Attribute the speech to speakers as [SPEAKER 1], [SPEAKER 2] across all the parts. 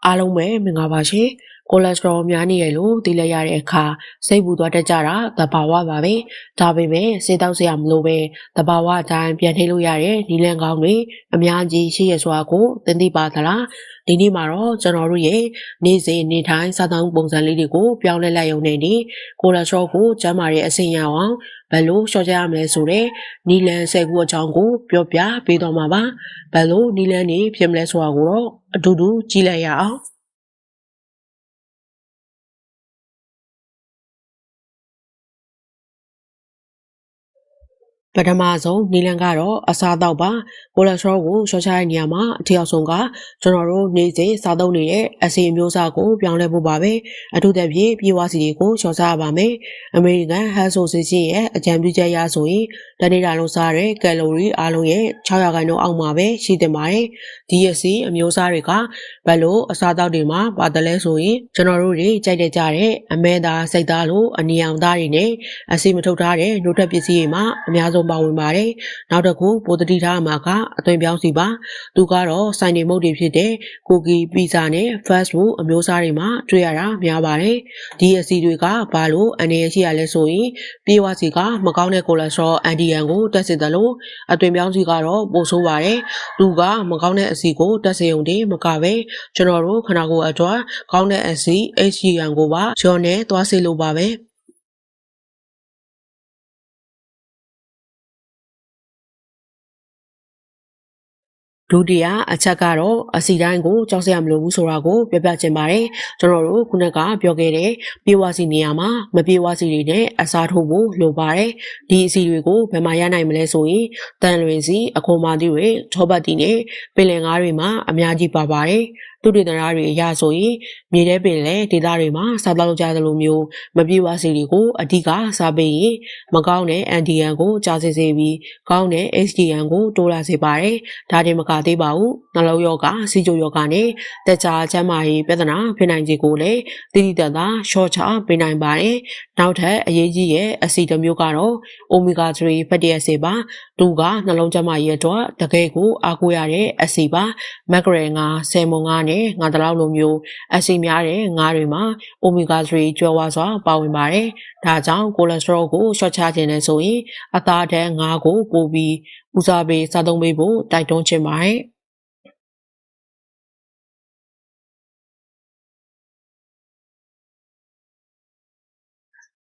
[SPEAKER 1] အားလုံးပဲမင်္ဂလာပါရှင်ကိုလက်စထရောများနေရလို့သိလိုက်ရတဲ့အခါစိတ်ပူသွားတတ်ကြတာသဘာဝပါပဲဒါပေမဲ့စေတောက်စရာမလိုပဲသဘာဝအတိုင်းပြန်ထိလို့ရတဲ့နီလန်ကောင်းတွေအများကြီးရှိရစွာကိုသင်သိပါသလားဒီနေ့မှာတော့ကျွန်တော်တို့ရဲ့နေ့စဉ်နေ့တိုင်းစားသောက်ပုံစံလေးတွေကိုပြောင်းလဲလိုက်ရုံနဲ့ဒီကိုလက်စထရောကိုကျန်းမာတဲ့အဆင့်ရအောင်ဘယ်လိုလျှော့ချရမလဲဆိုတဲ့နီလန်10ခုအကြောင်းကိုပြောပြပေးတော့မှာပါဘယ်လိုနီလန်နေဖြစ်မလဲဆိုတာကိုတော့အတူတူကြည့်လိုက်ရအောင်ပထမဆုံးနီလန်ကတော့အစားအသောက်ပါကိုလက်စထရောကိုလျှော့ချတဲ့နေရာမှာအထူးအောင်ဆုံးကကျွန်တော်တို့နေ့စဉ်စားသုံးနေတဲ့အစီအမျိုးအစားကိုပြောင်းလဲဖို့ပါပဲအထူးသဖြင့်ပြေဝစီတွေကိုလျှော့ချရပါမယ်အမေရိကန် Health Association ရဲ့အကြံပြုချက်အရဆိုရင်တနေ့တာလုံးစားတဲ့ကယ်လိုရီအားလုံးရဲ့6%အောက်မှာပဲရှိသင့်ပါတယ်ဒီအစီအမျိုးအစားတွေကဘယ်လိုအစားအသောက်တွေမှာပါတယ်လဲဆိုရင်ကျွန်တော်တို့တွေကြိုက်တဲ့ကြတဲ့အမဲသားစိတ်သားလိုအနီအောင်သားတွေနဲ့အစီမထုတ်ထားတဲ့နှုတ်ထွက်ပစ္စည်းတွေမှာအများဆုံးပါဝင်ပါတယ်။နောက်တစ်ခုပိုတတိထားမှာကအသွင်ပြောင်းစီပါ။သူကတော့စိုင်းနေမုတ်တွေဖြစ်တဲ့ကိုကီပီဇာနဲ့ fast food အမျိုးအစားတွေမှာတွေ့ရတာများပါတယ်။ဒီအစီတွေကဘာလို့အနေရရှိရလဲဆိုရင်ပြေဝစီကမကောင်းတဲ့ကိုလက်စထရောအန်တီအန်ကိုတက်စေတယ်လို့အသွင်ပြောင်းစီကတော့ပိုဆိုးပါတယ်။သူကမကောင်းတဲ့အစီကိုတက်စေုံတည်းမကပဲကျွန်တော်တို့ခန္ဓာကိုယ်အတွက်ကောင်းတဲ့အစီ HGN ကိုပါကျော်နဲ့သွားစေလို့ပါပဲ။ဒုတိယအချက်ကတော့အစီတိုင်းကိုကြောက်စရာမလိုဘူးဆိုတာကိုပြောပြချင်ပါတယ်ကျွန်တော်တို့ခုနကပြောခဲ့တဲ့ပြေဝစီနေရာမှာမပြေဝစီတွေနဲ့အစားထိုးဖို့လိုပါတယ်ဒီအစီတွေကိုဘယ်မှာရနိုင်မလဲဆိုရင်တန်လွင်စီအခွန်မာတီတွေထောပတ်တီနဲ့ပင်လယ်ငါးတွေမှာအများကြီးပါပါတယ်သူတေသနာတွေအရဆိုရင်မြေထဲပင်လေဒေသတွေမှာစားတောက်ကြသလိုမျိုးမပြေဝစီတွေကိုအဓိကစားပေးရင်မကောင်းတဲ့ NDN ကိုကြာစေပြီးကောင်းတဲ့ HDN ကိုတိုးလာစေပါတယ်ဒါတင်မကသေးပါဘူးနှလုံးရောဂါစီချိုရောဂါနဲ့တက်ကြချမ်းမာရေးပြဿနာဖြစ်နိုင်ခြေကိုလည်းတိတိကျကျရှော့ချပေးနိုင်ပါတယ်နောက်ထပ်အရေးကြီးရဲ့အဆီတစ်မျိုးကတော့ Omega 3 fatty acid ပါသူကနှလုံးကျန်းမာရေးအတွက်တကယ်ကိုအားကိုးရတဲ့အဆီပါမက်ဂရယ်ငါဆယ်မွန်ငါနဲ့ငါတလောက်လိုမျိုးအဆီများတဲ့ငါတွေမှာ Omega 3ကျွဲဝါစွာပါဝင်ပါတယ်ဒါကြောင့်ကိုလက်စထရောကိုရှော့ချခြင်းနဲ့ဆိုရင်အသားဓာတ်ငါကိုပိုပြီးဦးစားပေးစားသုံးပေးဖို့တိုက်တွန်းချင်ပါတယ်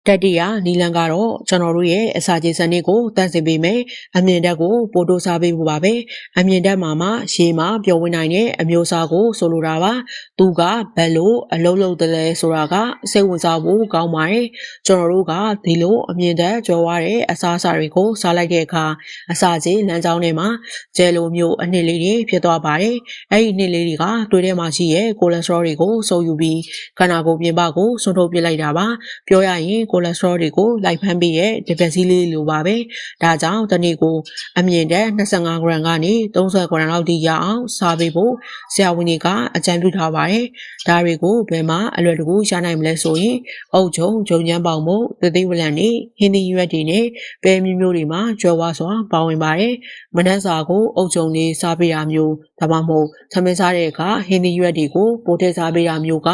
[SPEAKER 1] တတိယနီလန်ကတော့ကျွန်တော်တို့ရဲ့အစာကျေစနစ်ကိုတန့်စင်ပေးမယ်အမြင်ဓာတ်ကိုပို့တိုးစားပေးဖို့ပါပဲအမြင်ဓာတ်မှာရေမှာပျော်ဝင်နိုင်တဲ့အမျိုးအစားကိုဆိုလိုတာပါသူကဘယ်လိုအလုံးလုံးတယ်လဲဆိုတာကစိတ်ဝင်စားဖို့ကောင်းပါတယ်ကျွန်တော်တို့ကဒီလိုအမြင်ဓာတ်ကြော်ဝါတဲ့အစားအစာတွေကိုစားလိုက်တဲ့အခါအစာကျေလမ်းကြောင်းထဲမှာဂျယ်လိုမျိုးအနှစ်လေးတွေဖြစ်သွားပါတယ်အဲ့ဒီနှစ်လေးတွေကတွေးထဲမှာရှိရဲ့ကိုလက်စထရောတွေကိုစုပ်ယူပြီးခန္ဓာကိုယ်ပြင်ပကိုဆွထုတ်ပစ်လိုက်တာပါပြောရရင်ကိုလက်စထရောတွေကိုလိုက်ဖမ်းပေးရဲ့ဒီဗက်ဆီးလေးလိုပါပဲဒါကြောင့်တနေ့ကိုအမြင့်တဲ့25 gram ကနေ30 gram လောက်ထိရအောင်စားပေးဖို့ဆရာဝန်တွေကအကြံပြုထားပါတယ်ဒါတွေကိုဘယ်မှာအလွယ်တကူရနိုင်မလဲဆိုရင်အုတ်ချုံဂျုံညမ်းပေါင်မို့သတိဝလံနေဟင်းသီးရွက်တွေနဲ့ပဲမျိုးမျိုးတွေမှာကျွဲဝါစွာပါဝင်ပါတယ်မနှက်စာကိုအုတ်ချုံလေးစားပေးတာမျိုးဒါမှမဟုတ်သမင်းစားတဲ့အခါဟင်းသီးရွက်တွေကိုပိုထည့်စားပေးတာမျိုးက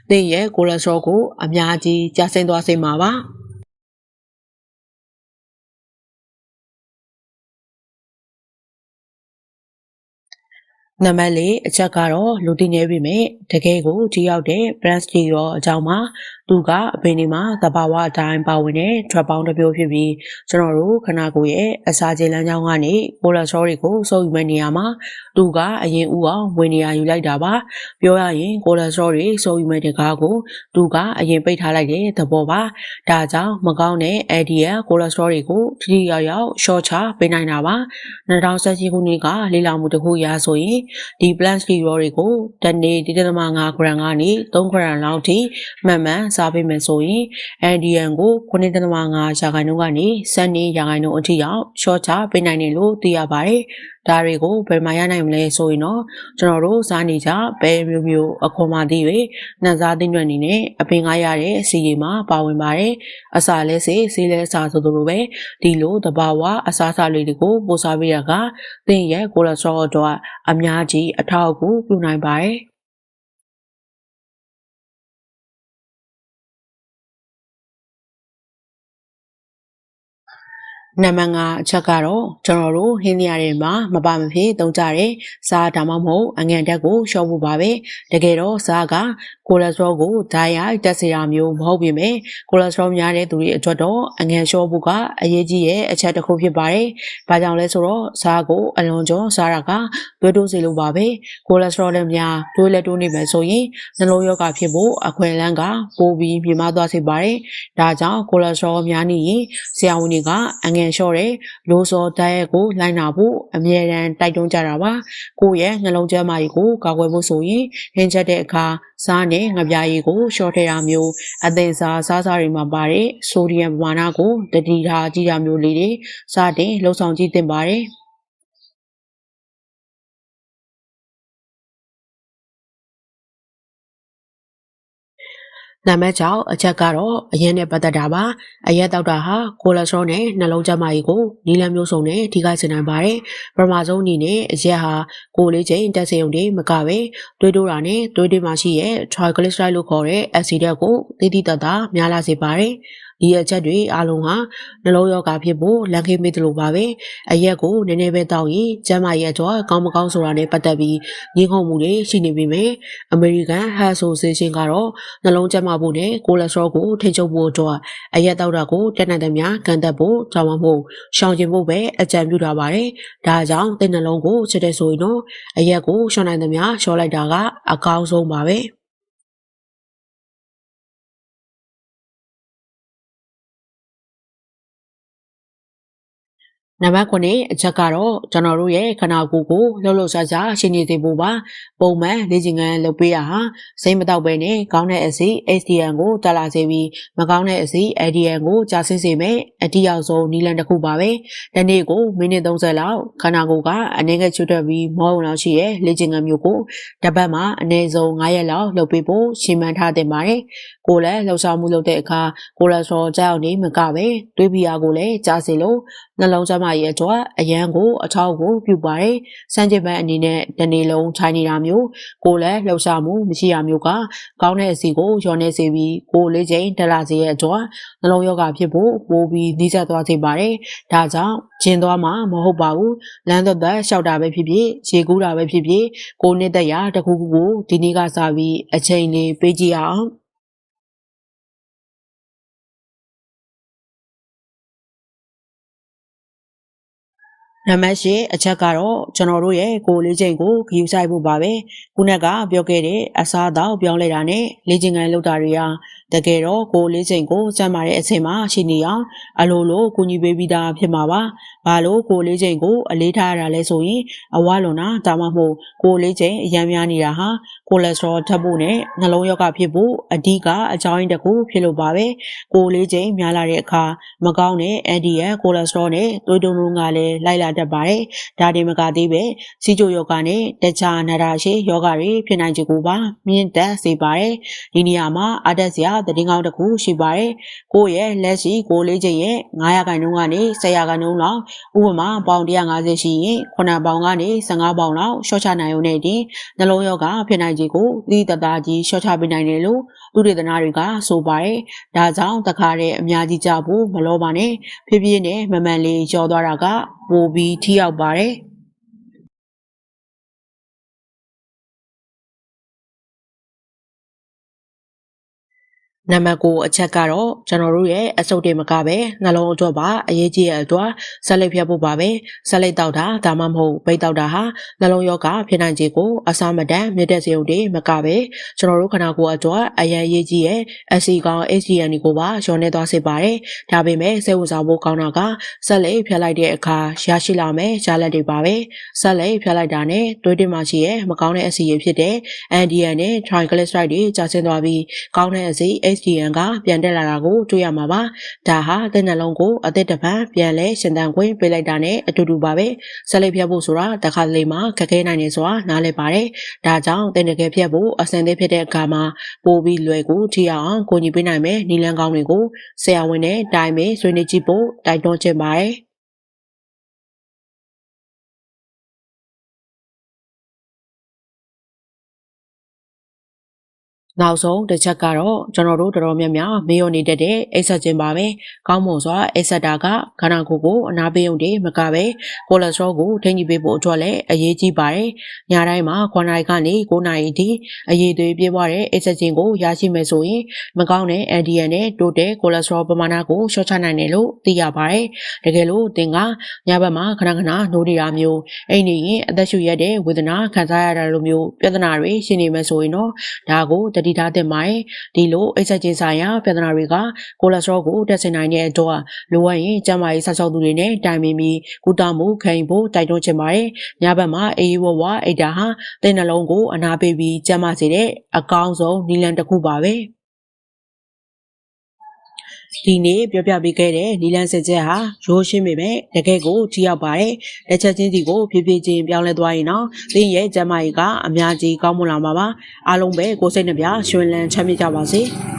[SPEAKER 1] သင်ရဲ့ကိုလက်စထရောကိုအများကြီးကျဆင်းသွားစေမှာပါနံပါတ်၄အချက်ကတော့လူသိနေပြီမဲ့တကယ်ကိုထိရောက်တဲ့ brand တွေရောအကြောင်းမှာသူကအပင်ဒီမှာသဘာဝအတိုင်းပါဝင်တဲ့ထွက်ပေါင်းတစ်မျိုးဖြစ်ပြီးကျွန်တော်တို့ခန္ဓာကိုယ်ရဲ့အစာခြေလမ်းကြောင်းကနေကိုလက်စထရောတွေကိုစုပ်ယူမဲ့နေရာမှာသူကအရင်ဦးအောင်ဝင်နေရာယူလိုက်တာပါပြောရရင်ကိုလက်စထရောတွေစုပ်ယူမဲ့တကားကိုသူကအရင်ပိတ်ထားလိုက်တဲ့သဘောပါဒါကြောင့်မကောင်းတဲ့ LDL ကိုလက်စထရောတွေကိုထိထိရောက်ရောက်ရှော့ချပေးနိုင်တာပါ2018ခုနှစ်ကလေ့လာမှုတစ်ခုအရဆိုရင်ဒီ plant steroid တွေကိုတနေ့1.5 gram ကနေ3 gram လောက်ထိမှန်မှန်စားပေးမယ်ဆိုရင် NDN ကို9.5 ရာခိုင်နှုန်းကနေ12ရာခိုင်နှုန်းအထိအောင်ရှော့ချပေးနိုင်တယ်လို့သိရပါတယ်ဒါတွေကိုဘယ်မှာရနိုင်မလဲဆိုရင်တော့ကျွန်တော်တို့စားနေကြပဲမျိုးမျိုးအခွန်မာသီးတွေနှံစားသီးနှံတွေနဲ့အပင်ကားရတဲ့အစီအမှာပါဝင်ပါတယ်အစာလဲစေးဆေးလဲစားဆိုလိုပဲဒီလိုတဘာဝအစားအစာလေးတွေကိုပို့စားပေးရကသင်ရဲ့ကိုလက်စထရောအတွက်အများကြီးအထောက်အကူပြုနိုင်ပါတယ် နံပါတ်5အချက်ကတော့ကျွန်တော်တို့ဟင်းလျာတွေမှာမပါမဖြစ်သုံးကြတဲ့စားဒါမှမဟုတ်အငန်ဓာတ်ကိုလျှော့ဖို့ပါပဲတကယ်တော့စားကကိုလက်စထရောကိုဓာတ်ရိုက်တက်စေတာမျိုးမဟုတ်ပေမဲ့ကိုလက်စထရောများတဲ့သူတွေအတွက်တော့အငန်လျှော့ဖို့ကအရေးကြီးရဲ့အချက်တစ်ခုဖြစ်ပါတယ်။ဘာကြောင့်လဲဆိုတော့စားကိုအလွန်ကျော်စားတာကသွေးတိုးစေလို့ပါပဲကိုလက်စထရောလည်းများသွေးလက်တိုးနေမယ်ဆိုရင်နှလုံးရောဂါဖြစ်ဖို့အခွင့်အလမ်းကပိုပြီးမြင့်မားသွားစေပါတယ်။ဒါကြောင့်ကိုလက်စထရောများနေရင်ဆရာဝန်တွေကအငန်လျှော့တဲ့လိုစောဓာတ်ရက်ကိုလိုက်နာဖို့အမြဲတမ်းတိုက်တွန်းကြတာပါကိုယ့်ရဲ့နှလုံးကျန်းမာရေးကိုကာကွယ်ဖို့ဆိုရင်ဟင်းချက်တဲ့အခါစားနဲ့ငပြားရည်ကိုလျှော့ထည့်တာမျိုးအသင်စားတွေမှာပါတဲ့ဆိုဒီယမ်ပမာဏကိုတတိထားကြည့်တာမျိုးလေးတွေစတင်လှုပ်ဆောင်ကြည့်သင့်ပါတယ်နံပါတ်6အချက်ကတော့အရင်နဲ့ပတ်သက်တာပါအရက်တောက်တာဟာကိုလက်စထရောနဲ့နှလုံးကျန်းမာရေးကိုနီးလန်းမျိုးစုံနဲ့ထိခိုက်စေနိုင်ပါတယ်ပထမဆုံးအနေနဲ့အရက်ဟာကိုလေးချိန်တက်စေုံတွေမကပဲတွေးတိုးတာနဲ့တွေးတွေးမှရှိရဲ့ triglyceride လို့ခေါ်တဲ့အက်ဆီဓာတ်ကိုတိတိတတ်တာများလာစေပါတယ်ဒီအချက်တွေအလုံးဟာနှလုံးရောဂါဖြစ်ဖို့လမ်းခေးမိတယ်လို့ပါပဲအရက်ကိုနည်းနည်းပဲတောက်ရင်ကျန်းမာရေးအတွက်ကောင်းမကောင်းဆိုတာနဲ့ပတ်သက်ပြီးငြင်းခုန်မှုတွေရှိနေပေမဲ့အမေရိကန်ဟက်ဆိုဆေးရှင်ကတော့နှလုံးကျန်းမာဖို့နဲ့ကိုလက်စထရောကိုထိန်းချုပ်ဖို့အတွက်အရက်တောက်တာကိုတက်နိုင်သမျှကန်သက်ဖို့ကြောင်းမဖို့ရှောင်ကျဉ်ဖို့ပဲအကြံပြုထားပါတယ်ဒါကြောင့်တဲ့နှလုံးကိုချစ်တဲ့ဆိုရင်တော့အရက်ကိုရှောင်နိုင်သမျှရှော့လိုက်တာကအကောင်းဆုံးပါပဲနံပါတ်9အချက်ကတော့ကျွန်တော်တို့ရဲ့ခန္ဓာကိုယ်ကိုလှုပ်လှုပ်ရှားရှားရှင်းနေစေဖို့ပါပုံမှန်လေ့ကျင့်ခန်းလုပ်ပေးရဟာစိတ်မတော့ပဲနဲ့ကောင်းတဲ့အစီ HDN ကိုတက်လာစေပြီးမကောင်းတဲ့အစီ LDN ကိုကျဆင်းစေမယ်အတိရောက်ဆုံးနည်းလမ်းတစ်ခုပါပဲတနေ့ကိုမိနစ်30လောက်ခန္ဓာကိုယ်ကအနည်းငယ်ချွတ်တက်ပြီးမောုံလောက်ရှိရဲ့လေ့ကျင့်ခန်းမျိုးကိုတစ်ပတ်မှာအနည်းဆုံး9ရက်လောက်လုပ်ပေးဖို့ရှင်းမှန်းထားတင်ပါတယ်ကိုယ်လည်းလှုပ်ရှားမှုလုပ်တဲ့အခါကိုလက်စထရောကြောက်နေမကပဲတွေးပြီးအားကိုလည်းကြားစေလို့နှလုံးကျန်းမာရေးအတွက်အရန်ကိုအထောက်ကိုပြုပါတယ်။စံကျင်ပန်းအနေနဲ့တနေ့လုံးထိုင်နေတာမျိုးကိုလည်းလှုပ်ရှားမှုမရှိရမျိုးကကောင်းတဲ့အစီကိုလျော်နေစေပြီးကိုလေးချိန်တက်လာစေရဲ့အတွက်နှလုံးရောဂါဖြစ်ဖို့ပိုပြီးနှိစက်သွားစေပါတယ်။ဒါကြောင့်ကျင်းသွားမှာမဟုတ်ပါဘူး။လမ်းသက်သက်လျှောက်တာပဲဖြစ်ဖြစ်ရေကူးတာပဲဖြစ်ဖြစ်ကိုနှစ်သက်ရတခုခုကိုဒီနေ့ကစပြီးအချိန်လေးပေးကြည့်အောင်။နံပါတ်၈အချက်ကတော့ကျွန်တော်တို့ရဲ့ကိုယ်လေးချိန်ကိုဂရုစိုက်ဖို့ပါပဲခုနကပြောခဲ့တဲ့အစားအသောက်ပြောင်းလဲတာနဲ့လေ့ကျင့်ခန်းလုပ်တာတွေဟာတကယ်တော့ကိုယ်လေးချိန်ကိုစမ်းမာတဲ့အချိန်မှာရှိနေအောင်အလိုလိုကူညီပေးပြီးသားဖြစ်မှာပါဘာလို့ကိုယ်လေးချိန်ကိုအလေးထားရတာလဲဆိုရင်အဝလွန်တာဒါမှမဟုတ်ကိုယ်လေးချိန်အယမ်းများနေတာဟာကိုလက်စထရောထပ်ဖို့နဲ့နှလုံးရောဂါဖြစ်ဖို့အဓိကအကြောင်းရင်းတစ်ခုဖြစ်လို့ပါပဲကိုယ်လေးချိန်များလာတဲ့အခါမကောင်းတဲ့ LDL ကိုလက်စထရောနဲ့သွေးတိုးနှုန်းကလည်းလိုက်လာတတ်ပါတယ်။ဒါတင်မကသေးပဲစီချိုယောဂနဲ့တခြားနာတာရှည်ယောဂတွေဖြစ်နိုင်ခြေကိုပါမြင့်တက်စေပါတယ်။ဒီနေရာမှာအတက်စရာသတင်းကောင်းတစ်ခုရှိပါတယ်။ကိုယ့်ရဲ့လက်ရှိကိုယ်လေးချိန်ရဲ့900ခိုင်နှုန်းကနေ1000ခိုင်နှုန်းလောက်ဥပမာပေါင်150ရှိရင်9ပေါင်ကနေ15ပေါင်လောက်ရှော့ချနိုင်ုံနဲ့တင်နှလုံးယောဂဖြစ်နိုင်ခြေကိုသီးတသားကြီးရှော့ချပေးနိုင်တယ်လို့သူတေသနာတွေကဆိုပါတယ်။ဒါကြောင့်တခါတည်းအများကြီးကြဖို့မလောပါနဲ့ဖြည်းဖြည်းနဲ့မမှန်လေးကျော်သွားတာကပိုပြီးထိရောက်ပါတယ်။နံပါတ်9အချက်ကတော့ကျွန်တော်တို့ရဲ့အဆုတ်တွေမကပဲနှလုံးအတွက်ပါအရေးကြီးတဲ့အတွက်ဆက်လက်ဖြတ်ဖို့ပါပဲဆက်လက်တောက်တာဒါမှမဟုတ်ပိတ်တောက်တာဟာနှလုံးရောဂါဖြစ်နိုင်ခြေကိုအစမတန်မြင့်တက်စေုံတွေမကပဲကျွန်တော်တို့ခန္ဓာကိုယ်အတွက်အရန်ရေးကြီးရဲ့အဆီကောင် HDN ကိုပါလျော်နေသွားစေပါတယ်ဒါပေမဲ့စိတ်ဝင်စားဖို့ကောင်းတာကဆက်လက်ဖြတ်လိုက်တဲ့အခါရရှိလာမယ့်ရလဒ်တွေပါပဲဆက်လက်ဖြတ်လိုက်တာနဲ့တွေးတင်မှရှိရဲ့မကောင်းတဲ့အဆီရဖြစ်တဲ့ NDN နဲ့ triglyceride တွေကျဆင်းသွားပြီးကောင်းတဲ့အဆီ HDN ကပြန်တက်လာတာကိုတွေ့ရမှာပါ။ဒါဟာတဲ့နှလုံးကိုအသက်တပံပြန်လဲရှင်သန်ခွင့်ပေးလိုက်တာနဲ့အတူတူပါပဲ။ဆက်လက်ဖြတ်ဖို့ဆိုတာတခါတလေမှခက်ခဲနိုင်နေဆိုတာနားလည်ပါတယ်။ဒါကြောင့်တဲ့တကယ်ဖြတ်ဖို့အစင်သေးဖြစ်တဲ့အခါမှာပိုပြီးလွယ်ကူထိအောင်ကိုညီပေးနိုင်မယ်နီလန်းကောင်းတွေကိုဆရာဝန်နဲ့တိုင်ပင်ဆွေးနွေးကြည့်ဖို့တိုက်တွန်းချင်ပါတယ်။ နောက်ဆုံးတစ်ချက်ကတော့ကျွန်တော်တို့တော်တော်များများမေ့လျော့နေတတ်တဲ့အိပ်စက်ခြင်းပါပဲ။ကောင်းမွန်စွာအိပ်စက်တာကခန္ဓာကိုယ်ကိုအနာပေးုံတည်းမကပဲကိုလက်စထရောကိုထိန်းချုပ်ပေးဖို့အတွက်လည်းအရေးကြီးပါတယ်။ညတိုင်းမှာ9နာရီကနေ9နာရီအထိအရေးသွေးပြည့်ဝတဲ့အိပ်စက်ခြင်းကိုရရှိမယ်ဆိုရင်မကောင်းတဲ့ LDL နဲ့တိုးတဲ့ကိုလက်စထရောပမာဏကိုလျှော့ချနိုင်တယ်လို့သိရပါတယ်။တကယ်လို့သင်ကညဘက်မှာခဏခဏနိုးနေတာမျိုးအိမ်နေရင်အသက်ရှူရတဲ့ဝေဒနာခံစားရတာလိုမျိုးပြဿနာတွေရှိနေမယ်ဆိုရင်တော့ဒါကိုတတိထားသင့်ပါတယ်။ဒီလိုအိပ်စက်ခြင်းဆိုင်ရာပြဿနာတွေကကိုလက်စထရောကိုတက်ဆင်နိုင်တဲ့အတွက်လိုအပ်ရင်ကျန်းမာရေးစောင့်ရှောက်သူတွေနဲ့တိုင်ပင်ပြီးကုသမှုခံယူဖို့တိုက်တွန်းချင်ပါတယ်။ညဘက်မှာအေးဝဝအိတ်တာဟာသင်နှလုံးကိုအနာပေးပြီးကျန်းမာစေတဲ့အကောင်းဆုံးနည်းလမ်းတစ်ခုပါပဲ။ဒီနေ့ပြောပြပေးခဲ့တဲ့နီလန်းစစ်ချက်ဟာရိုးရှင်းပေမဲ့တကယ်ကိုထိရောက်ပါတယ်။လက်ချက်ချင်းစီကိုဖြည်းဖြည်းချင်းပြောင်းလဲသွားရင်တော့သင်ရဲ့ကျန်းမာရေးကအများကြီးကောင်းမွန်လာမှာပါ။အားလုံးပဲကိုယ်စိတ်နှပြရွှင်လန်းချမ်းမြေ့ကြပါစေ။